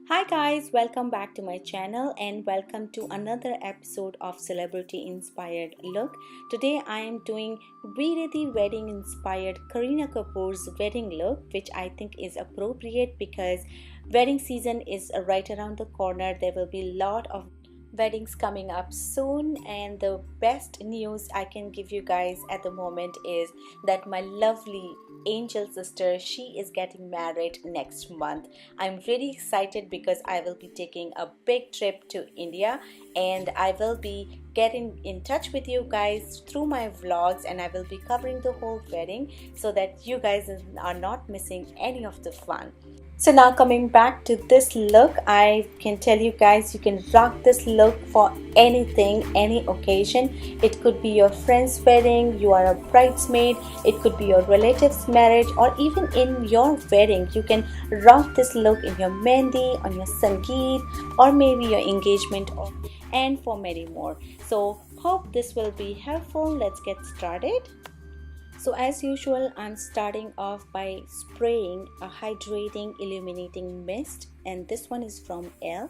Hi guys, welcome back to my channel and welcome to another episode of Celebrity Inspired Look. Today I am doing Veere the wedding inspired Kareena Kapoor's wedding look, which I think is appropriate because wedding season is right around the corner. There will be a lot of weddings coming up soon, and the best news I can give you guys at the moment is that my lovely angel sister, she is getting married next month. I'm really excited because I will be taking a big trip to India, and I will be getting in touch with you guys through my vlogs, and I will be covering the whole wedding so that you guys are not missing any of the fun. So now coming back to this look, I can tell you guys you can rock this look for anything, any occasion. It could be your friend's wedding, you are a bridesmaid, it could be your relative's marriage, or even in your wedding. You can rock this look in your mehndi, on your sangeet, or maybe your engagement, and for many more. So hope this will be helpful. Let's get started. So as usual, I'm starting off by spraying a hydrating illuminating mist, and this one is from e.l.f.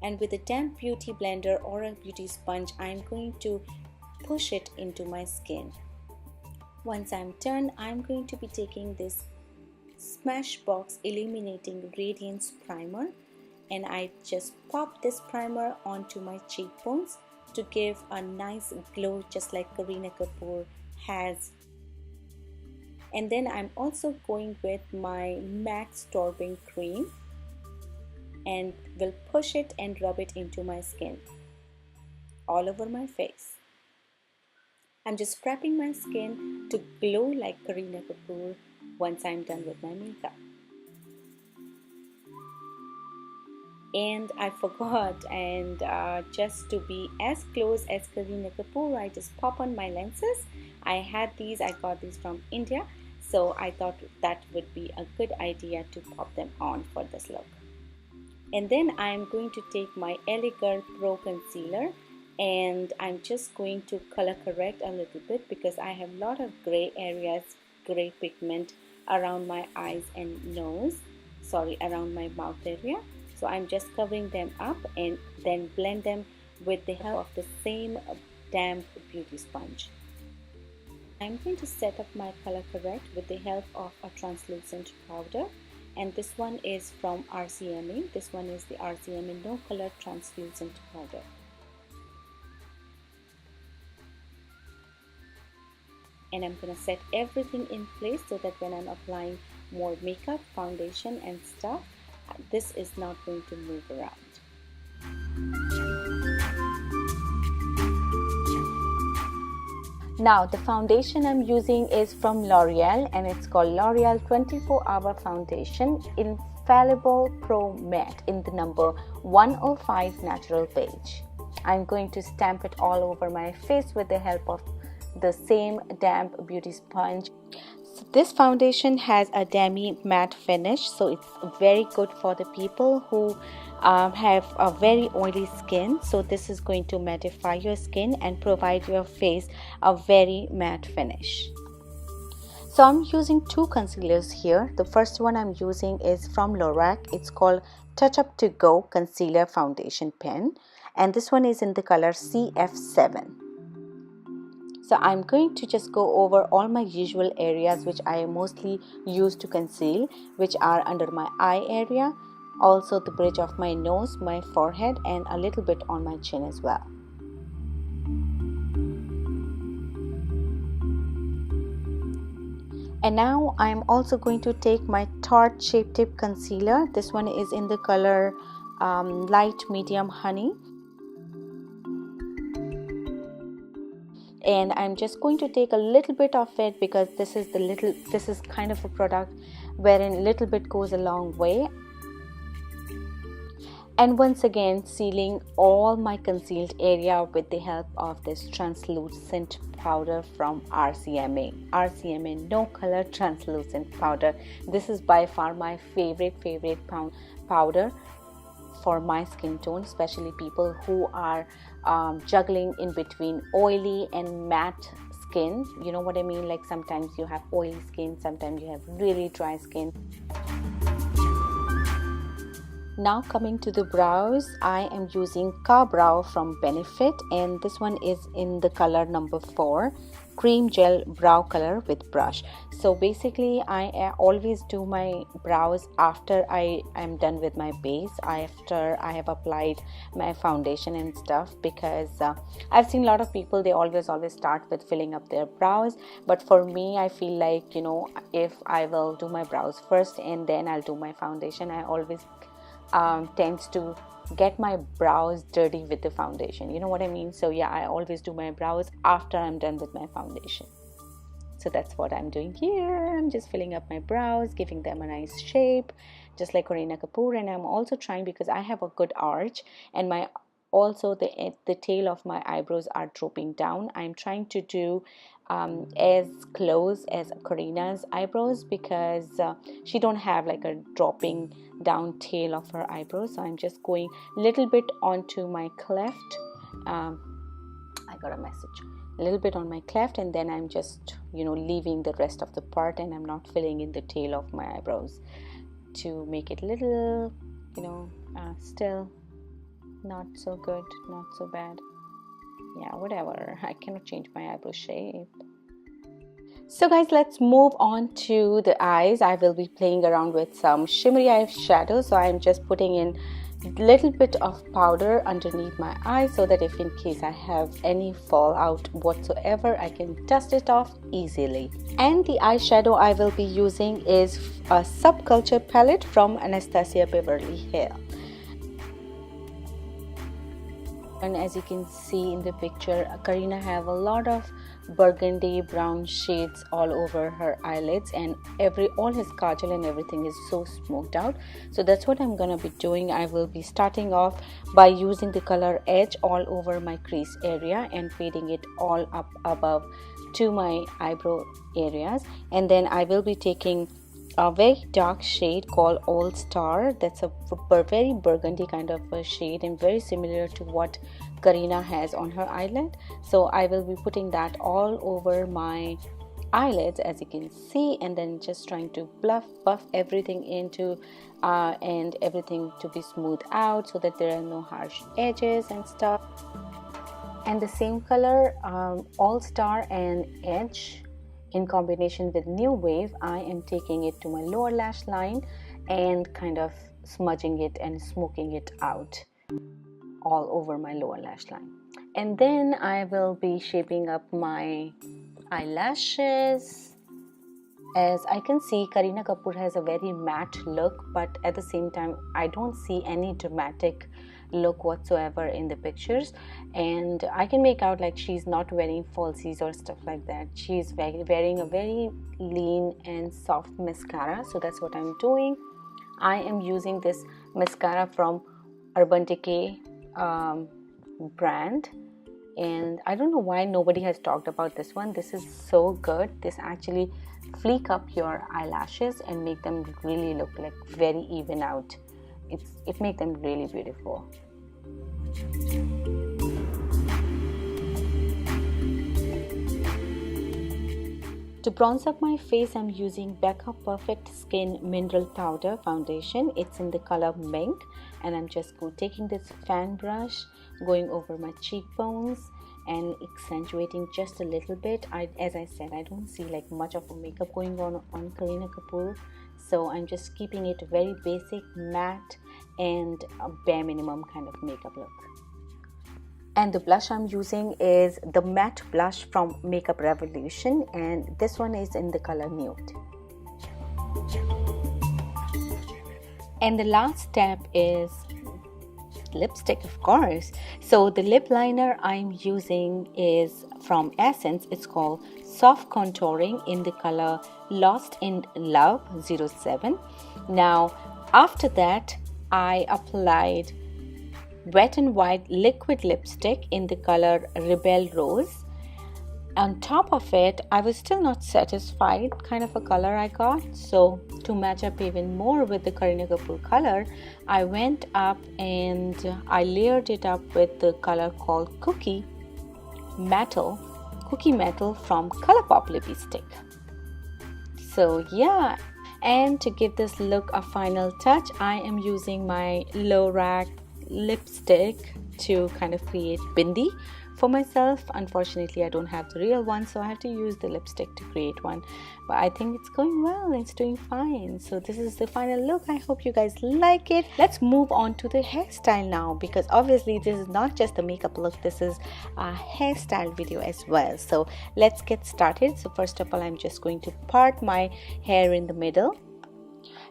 And with a damp beauty blender or a beauty sponge, I'm going to push it into my skin. Once I'm done, I'm going to be taking this Smashbox Illuminating Radiance Primer, and I just pop this primer onto my cheekbones to give a nice glow just like Kareena Kapoor has. And then I'm also going with my MAC Storbing cream and will push it and rub it into my skin all over my face. I'm just prepping my skin to glow like Kareena Kapoor once I'm done with my makeup. And I forgot, and just to be as close as Kareena Kapoor, I just pop on my lenses. I had these, I got these from India, so I thought that would be a good idea to pop them on for this look. And then I'm going to take my LA Girl Pro Concealer, and I'm just going to color correct a little bit because I have a lot of gray areas, gray pigment around my eyes and nose, around my mouth area. So I'm just covering them up and then blend them with the help of the same damp beauty sponge. I'm going to set up my color correct with the help of a translucent powder, and this one is from RCMA. This one is the RCMA No Color Translucent Powder. And I'm going to set everything in place so that when I'm applying more makeup, foundation and stuff, this is not going to move around. Now the foundation I'm using is from L'Oreal, and it's called L'Oreal 24-Hour Foundation Infallible Pro Matte in the number 105 Natural Beige. I'm going to stamp it all over my face with the help of the same damp beauty sponge. This foundation has a demi matte finish, so it's very good for the people who have a very oily skin. So this is going to mattify your skin and provide your face a very matte finish. So I'm using two concealers here. The first one I'm using is from Lorac. It's called Touch Up To Go Concealer Foundation Pen, and this one is in the color CF7. So I'm going to just go over all my usual areas which I mostly use to conceal, which are under my eye area, also the bridge of my nose, my forehead, and a little bit on my chin as well. And now I'm also going to take my Tarte Shape Tape Concealer. This one is in the color Light Medium Honey. And I'm just going to take a little bit of it because this is kind of a product wherein a little bit goes a long way. And once again, sealing all my concealed area with the help of this translucent powder from RCMA No Color Translucent Powder. This is by far my favorite powder for my skin tone, especially people who are juggling in between oily and matte skin. You know what I mean? Like sometimes you have oily skin, sometimes you have really dry skin. Now coming to the brows, I am using Ka Brow from Benefit, and this one is in the color number 4, cream gel brow color with brush. So basically I always do my brows after I am done with my base, after I have applied my foundation and stuff, because I've seen a lot of people, they always start with filling up their brows, but for me I feel like, you know, if I will do my brows first and then I'll do my foundation, I always tends to get my brows dirty with the foundation, you know what I mean? So yeah, I always do my brows after I'm done with my foundation. So that's what I'm doing here. I'm just filling up my brows, giving them a nice shape, just like Kareena Kapoor. And I'm also trying, because I have a good arch and my also the tail of my eyebrows are drooping down, I'm trying to do as close as Kareena's eyebrows, because she don't have like a dropping down tail of her eyebrows. So I'm just going a little bit onto my cleft. I got a message. A little bit on my cleft, and then I'm just, you know, leaving the rest of the part, and I'm not filling in the tail of my eyebrows to make it little, you know, still not so good, not so bad. Yeah, whatever, I cannot change my eyebrow shape. So guys, let's move on to the eyes. I will be playing around with some shimmery eyeshadow, so I'm just putting in a little bit of powder underneath my eye, so that if in case I have any fallout whatsoever, I can dust it off easily. And the eyeshadow I will be using is a Subculture palette from Anastasia Beverly Hills. And as you can see in the picture, Kareena have a lot of burgundy brown shades all over her eyelids, and all his kajal and everything is so smoked out. So that's what I'm gonna be doing. I will be starting off by using the color Edge all over my crease area and fading it all up above to my eyebrow areas, and then I will be taking a very dark shade called All Star. That's a very burgundy kind of a shade and very similar to what Kareena has on her eyelid. So I will be putting that all over my eyelids, as you can see, and then just trying to buff everything into and everything to be smoothed out so that there are no harsh edges and stuff. And the same color, All Star and Edge, in combination with New Wave, I am taking it to my lower lash line and kind of smudging it and smoking it out all over my lower lash line. And then I will be shaping up my eyelashes. As I can see, Kareena Kapoor has a very matte look, but at the same time I don't see any dramatic look whatsoever in the pictures, and I can make out like she's not wearing falsies or stuff like that. She's wearing a very lean and soft mascara. So that's what I'm doing. I am using this mascara from Urban Decay brand, and I don't know why nobody has talked about this one. This is so good. This actually fleek up your eyelashes and make them really look like very even out. It makes them really beautiful. To bronze up my face, I'm using Becca Perfect Skin Mineral Powder Foundation. It's in the color Mink, and I'm just taking this fan brush, going over my cheekbones and accentuating just a little bit. As I said, I don't see like much of a makeup going on Kareena Kapoor, so I'm just keeping it very basic, matte, and a bare minimum kind of makeup look. And the blush I'm using is the matte blush from Makeup Revolution, and this one is in the color Nude. And the last step is lipstick, of course. So the lip liner I'm using is from Essence. It's called Soft Contouring in the color Lost in Love 07. Now after that, I applied Wet n Wild liquid lipstick in the color Rebel Rose. On top of it, I was still not satisfied kind of a color I got, so to match up even more with the Kareena Kapoor color, I went up and I layered it up with the color called Cookie Metal Cookie Metal from Colourpop lipstick. So yeah, and to give this look a final touch, I am using my low rack lipstick to kind of create bindi for myself. Unfortunately, I don't have the real one, so I have to use the lipstick to create one, but I think it's going well, it's doing fine. So this is the final look. I hope you guys like it. Let's move on to the hairstyle now, because obviously this is not just the makeup look, this is a hairstyle video as well. So let's get started. So first of all, I'm just going to part my hair in the middle.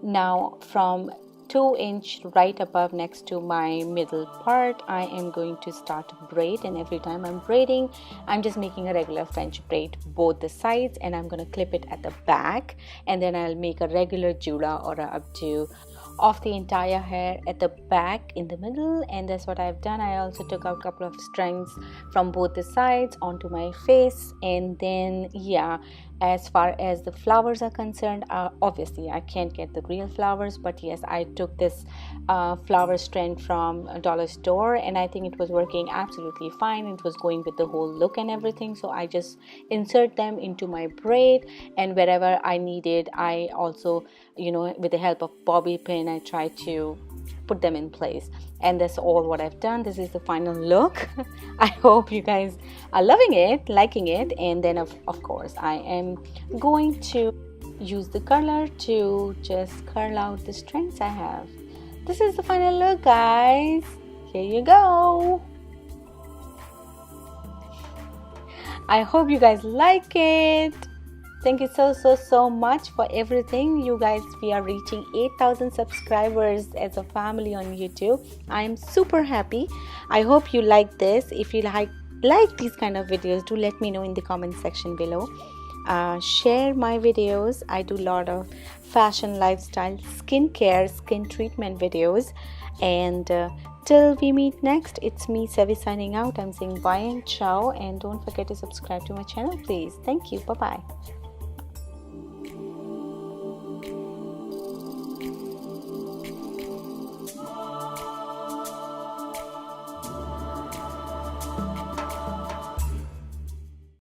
Now from 2-inch right above next to my middle part, I am going to start to braid, and every time I'm braiding, I'm just making a regular French braid both the sides, and I'm going to clip it at the back, and then I'll make a regular jula or a updo of the entire hair at the back in the middle. And that's what I've done. I also took out a couple of strands from both the sides onto my face, and then yeah, as far as the flowers are concerned, obviously I can't get the real flowers, but yes, I took this flower strand from a dollar store, and I think it was working absolutely fine. It was going with the whole look and everything, so I just insert them into my braid, and wherever I needed, I also, you know, with the help of bobby pin, I try to put them in place. And that's all what I've done. This is the final look. I hope you guys are loving it, liking it. And then of course I am going to use the curler to just curl out the strands I have. This is the final look, guys. Here you go. I hope you guys like it. Thank you so much for everything, you guys. We are reaching 8,000 subscribers as a family on YouTube. I am super happy. I hope you like this. If you like these kind of videos, do let me know in the comment section below. Share my videos. I do a lot of fashion, lifestyle, skincare, skin treatment videos. And till we meet next, it's me, Savi, signing out. I'm saying bye and ciao, and don't forget to subscribe to my channel, please. Thank you. Bye bye.